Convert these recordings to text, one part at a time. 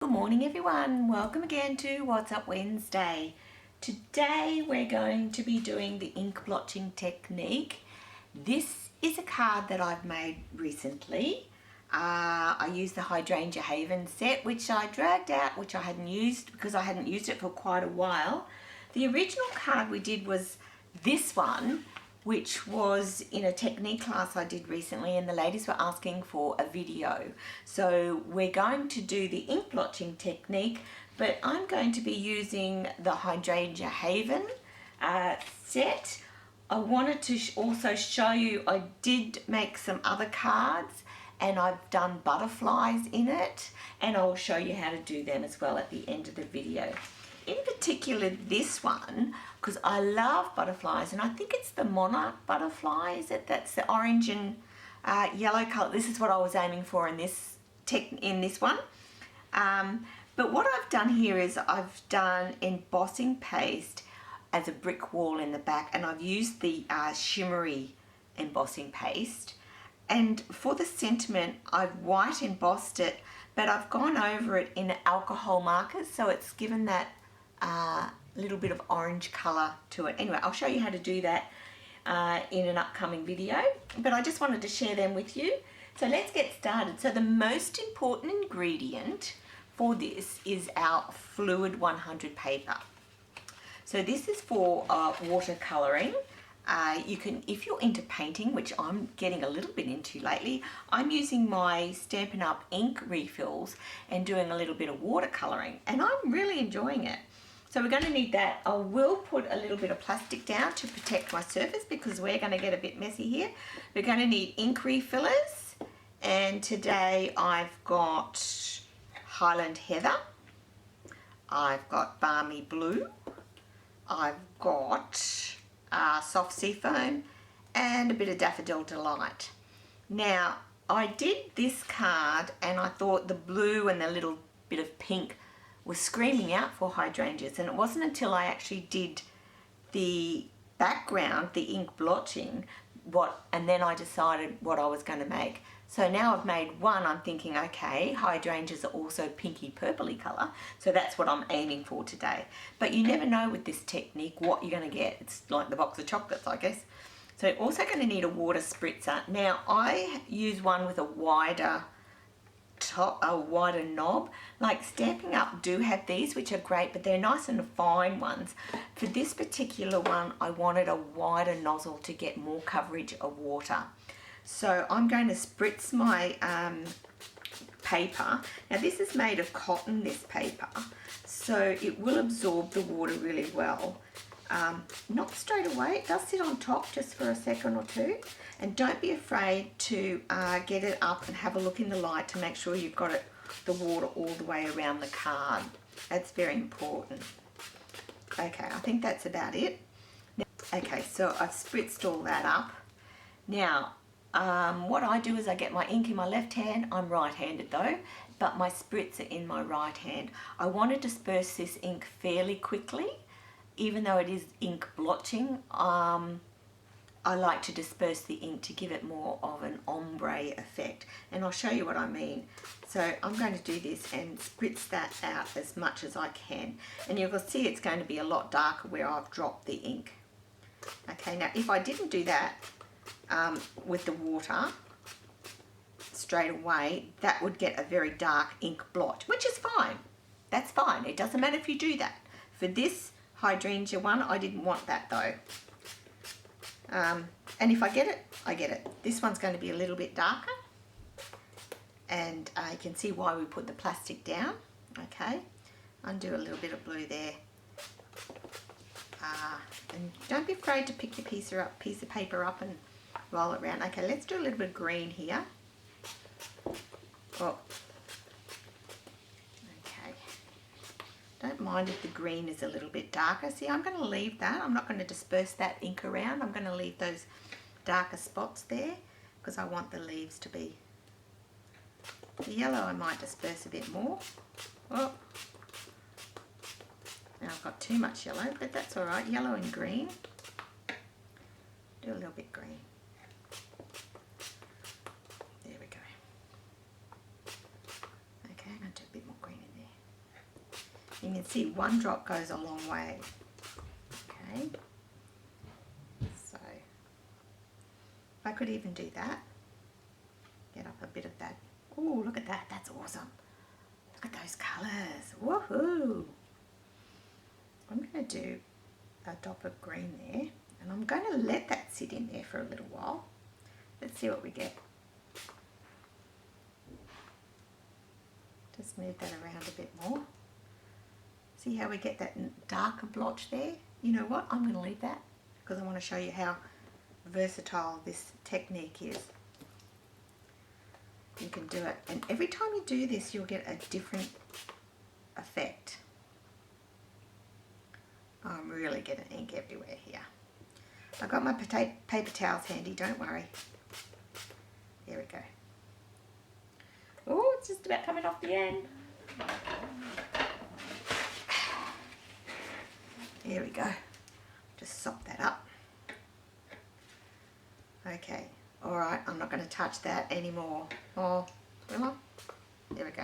Good morning everyone, welcome again to What's Up Wednesday. Today we're going to be doing the ink blotching technique. This is a card that I've made recently. I used the Hydrangea Haven set, which I dragged out, which I hadn't used because I hadn't used it for quite a while. The original card we did was this one, which was in a technique class I did recently, and the ladies were asking for a video. So we're going to do the ink blotching technique, but I'm going to be using the Hydrangea Haven set. I wanted to also show you, I did make some other cards and I've done butterflies in it, and I'll show you how to do them as well at the end of the video. In particular this one, because I love butterflies, and I think it's the monarch butterfly, is it? That's the orange and yellow colour. This is what I was aiming for in this one. But what I've done here is I've done embossing paste as a brick wall in the back, and I've used the shimmery embossing paste. And for the sentiment, I've white embossed it, but I've gone over it in alcohol markers, so it's given that little bit of orange colour to it. Anyway, I'll show you how to do that in an upcoming video, but I just wanted to share them with you. So let's get started. So the most important ingredient for this is our Fluid 100 paper. So this is for watercolouring. You can, if you're into painting, which I'm getting a little bit into lately, I'm using my Stampin' Up! Ink refills and doing a little bit of watercolouring, and I'm really enjoying it. So we're going to need that. I will put a little bit of plastic down to protect my surface because we're going to get a bit messy here. We're going to need ink refillers, and today I've got Highland Heather, I've got Balmy Blue, I've got soft sea foam, and a bit of Daffodil Delight. Now I did this card and I thought the blue and the little bit of pink was screaming out for hydrangeas, and it wasn't until I actually did the background, the ink blotching, and then I decided what I was going to make. So now I've made one, I'm thinking, okay, hydrangeas are also pinky purpley colour, so that's what I'm aiming for today. But you never know with this technique what you're going to get. It's like the box of chocolates, I guess. So you're also going to need a water spritzer. Now I use one with a wider knob. Like Stampin' Up! Do have these, which are great, but they're nice and fine ones. For this particular one, I wanted a wider nozzle to get more coverage of water. So I'm going to spritz my paper. Now this is made of cotton, this paper, so it will absorb the water really well. Not straight away, it does sit on top just for a second or two. And don't be afraid to get it up and have a look in the light to make sure you've got the water all the way around the card. That's very important. Okay, I think that's about it. Now, okay, so I've spritzed all that up. Now, what I do is I get my ink in my left hand. I'm right-handed though, but my spritz are in my right hand. I want to disperse this ink fairly quickly. Even though it is ink blotching, I like to disperse the ink to give it more of an ombre effect, and I'll show you what I mean. So I'm going to do this and spritz that out as much as I can, and you will see it's going to be a lot darker where I've dropped the ink. Okay, now if I didn't do that with the water straight away, that would get a very dark ink blot, which is fine. That's fine. It doesn't matter if you do that. For this hydrangea one, I didn't want that though. And if I get it, I get it. This one's going to be a little bit darker, and you can see why we put the plastic down. Okay, undo a little bit of blue there. And don't be afraid to pick your piece of paper up and roll it around. Okay, let's do a little bit of green here. Oh. Don't mind if the green is a little bit darker. See, I'm going to leave that. I'm not going to disperse that ink around. I'm going to leave those darker spots there because I want the leaves to be. The yellow I might disperse a bit more. Oh. Now I've got too much yellow, but that's all right. Yellow and green. Do a little bit green. There we go. Okay, I'm going to do a bit more green in there. You can see one drop goes a long way. Okay, so I could even do that. Get up a bit of that. Oh, look at that, that's awesome. Look at those colours, woohoo! I'm going to do a dot of green there, and I'm going to let that sit in there for a little while. Let's see what we get. Just move that around a bit more. See how we get that darker blotch there? You know what, I'm going to leave that because I want to show you how versatile this technique is. You can do it, and every time you do this you'll get a different effect. I'm really getting ink everywhere here. I've got my paper towels handy, don't worry. There we go. Oh, it's just about coming off the end. There we go. Just sop that up. Okay, alright, I'm not going to touch that anymore. Oh, will I? There we go.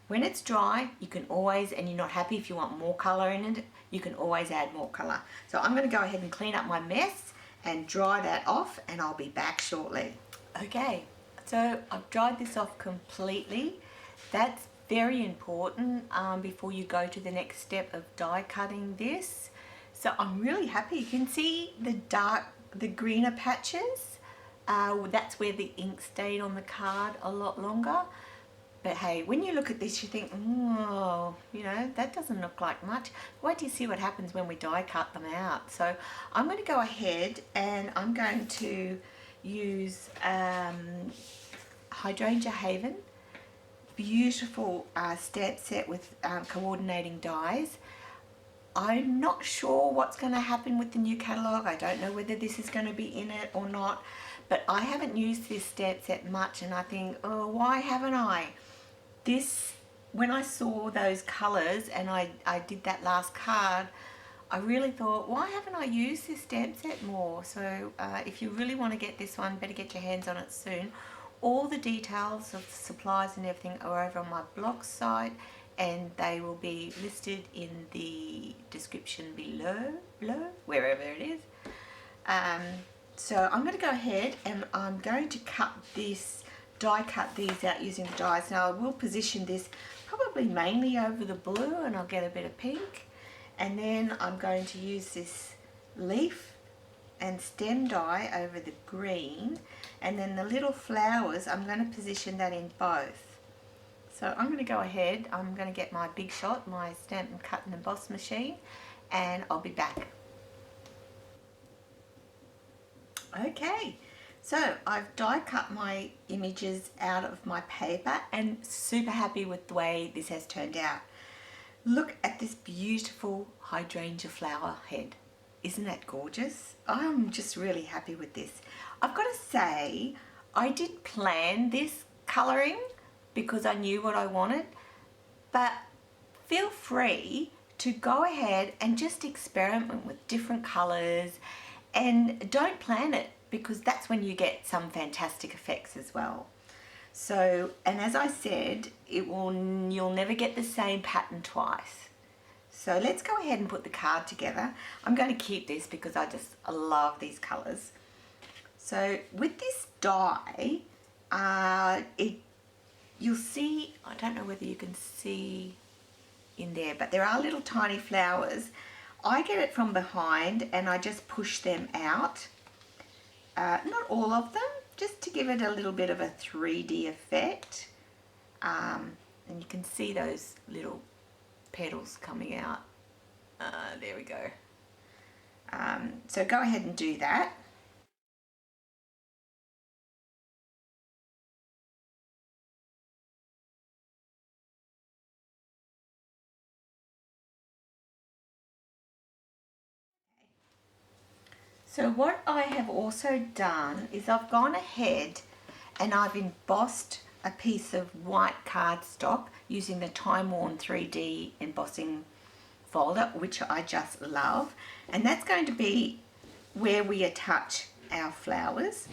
When it's dry, you can always, and you're not happy if you want more colour in it, you can always add more colour. So I'm going to go ahead and clean up my mess and dry that off, and I'll be back shortly. Okay, so I've dried this off completely. That's very important before you go to the next step of die cutting this. So I'm really happy. You can see the greener patches. That's where the ink stayed on the card a lot longer. But hey, when you look at this, you think, oh, you know, that doesn't look like much. Wait till you see what happens when we die cut them out. So I'm going to go ahead and I'm going to use Hydrangea Haven. Beautiful stamp set with coordinating dies. I'm not sure what's going to happen with the new catalogue. I don't know whether this is going to be in it or not. But I haven't used this stamp set much, and I think, oh, why haven't I? This, when I saw those colours and I did that last card, I really thought, why haven't I used this stamp set more? So if you really want to get this one, better get your hands on it soon. All the details of supplies and everything are over on my blog site, and they will be listed in the description below, wherever it is. So I'm going to go ahead and I'm going to die cut these out using the dies. Now I will position this probably mainly over the blue, and I'll get a bit of pink, and then I'm going to use this leaf and stem die over the green, and then the little flowers I'm going to position that in both. So I'm going to go ahead, I'm going to get my Big Shot, my stamp and cut and emboss machine, and I'll be back. Okay, so I've die cut my images out of my paper and super happy with the way this has turned out. Look at this beautiful hydrangea flower head. Isn't that gorgeous? I'm just really happy with this. I've got to say, I did plan this colouring because I knew what I wanted, but feel free to go ahead and just experiment with different colours, and don't plan it, because that's when you get some fantastic effects as well. So, and as I said, you'll never get the same pattern twice. So let's go ahead and put the card together. I'm going to keep this because I love these colours. So with this die, you'll see, I don't know whether you can see in there, but there are little tiny flowers. I get it from behind and I just push them out. Not all of them, just to give it a little bit of a 3D effect. And you can see those little petals coming out. There we go. So go ahead and do that. So what I have also done is I've gone ahead and I've embossed a piece of white cardstock using the Time Worn 3D embossing folder, which I just love, and that's going to be where we attach our flowers.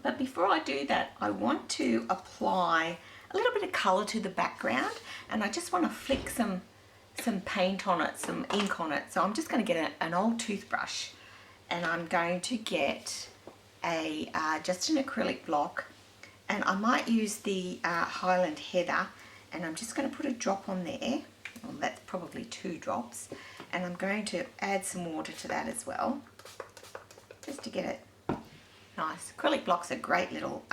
But before I do that, I want to apply a little bit of colour to the background, and I just want to flick some paint on it, some ink on it. So I'm just going to get an old toothbrush, and I'm going to get a just an acrylic block, and I might use the Highland Heather, and I'm just going to put a drop on there. Well, that's probably 2 drops, and I'm going to add some water to that as well, just to get it nice. Acrylic blocks are great little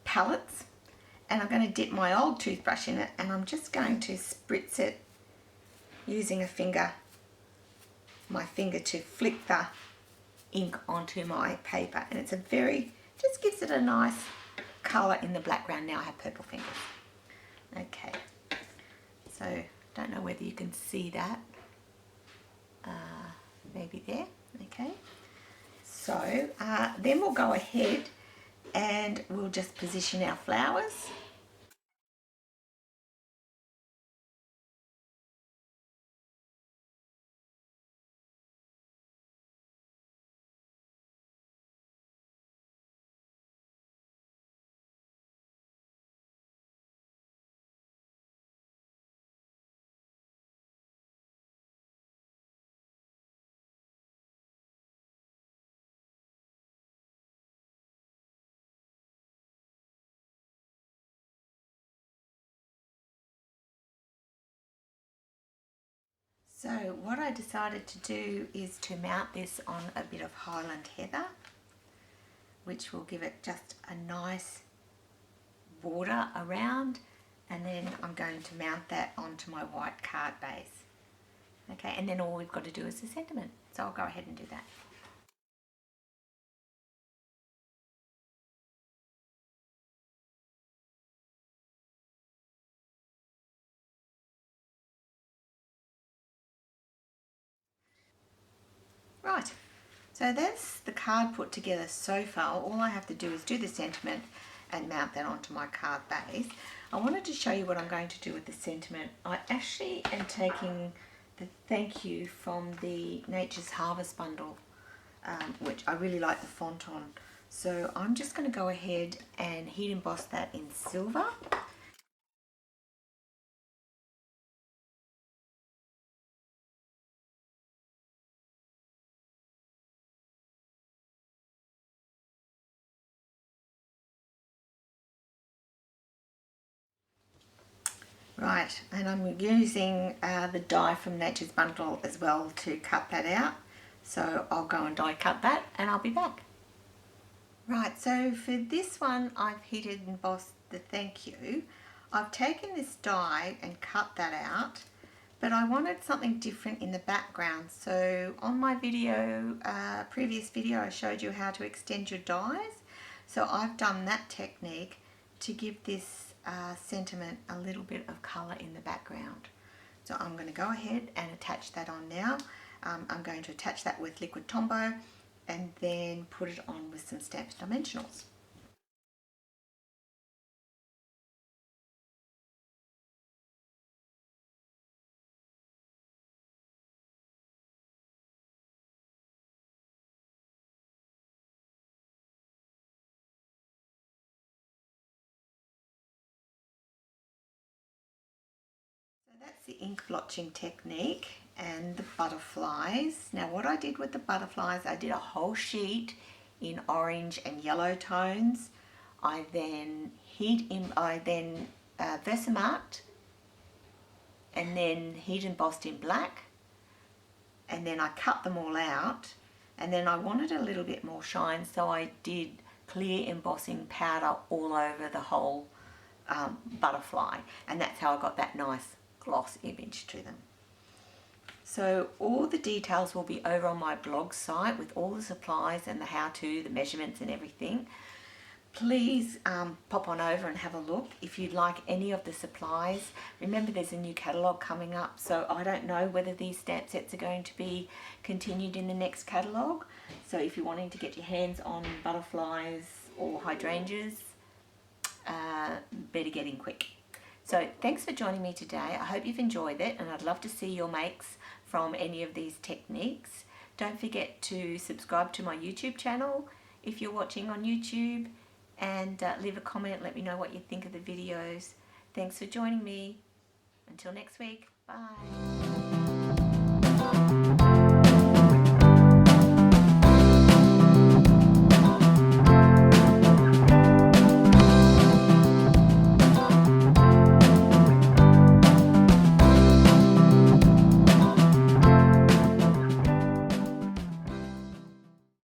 palettes, and I'm going to dip my old toothbrush in it, and I'm just going to spritz it using my finger to flick the ink onto my paper, and it's just gives it a nice colour in the background. Now I have purple fingers. Okay, so don't know whether you can see that. Maybe there. Okay, so then we'll go ahead and we'll just position our flowers. So what I decided to do is to mount this on a bit of Highland Heather, which will give it just a nice border around, and then I'm going to mount that onto my white card base. Okay, and then all we've got to do is the sentiment. So I'll go ahead and do that. Right, so that's the card put together so far. All I have to do is do the sentiment and mount that onto my card base. I wanted to show you what I'm going to do with the sentiment. I actually am taking the thank you from the Nature's Harvest bundle, which I really like the font on. So I'm just going to go ahead and heat emboss that in silver. Right, and I'm using the die from Nature's Bundle as well to cut that out. So I'll go and die cut that and I'll be back. Right, so for this one I've heated and embossed the thank you. I've taken this die and cut that out, but I wanted something different in the background. So on my video, previous video, I showed you how to extend your dies. So I've done that technique to give this sentiment a little bit of colour in the background. So I'm going to go ahead and attach that on now. I'm going to attach that with liquid Tombow and then put it on with some Stampin' Dimensionals. So that's the ink blotching technique and the butterflies. Now what I did with the butterflies, I did a whole sheet in orange and yellow tones. I then Versamarked and then heat embossed in black, and then I cut them all out, and then I wanted a little bit more shine, so I did clear embossing powder all over the whole butterfly, and that's how I got that nice gloss image to them. So all the details will be over on my blog site with all the supplies and the how-to, the measurements and everything. Please pop on over and have a look if you'd like any of the supplies. Remember, there's a new catalogue coming up, so I don't know whether these stamp sets are going to be continued in the next catalogue. So if you're wanting to get your hands on butterflies or hydrangeas, better get in quick. So thanks for joining me today. I hope you've enjoyed it, and I'd love to see your makes from any of these techniques. Don't forget to subscribe to my YouTube channel if you're watching on YouTube, and leave a comment. Let me know what you think of the videos. Thanks for joining me. Until next week, bye.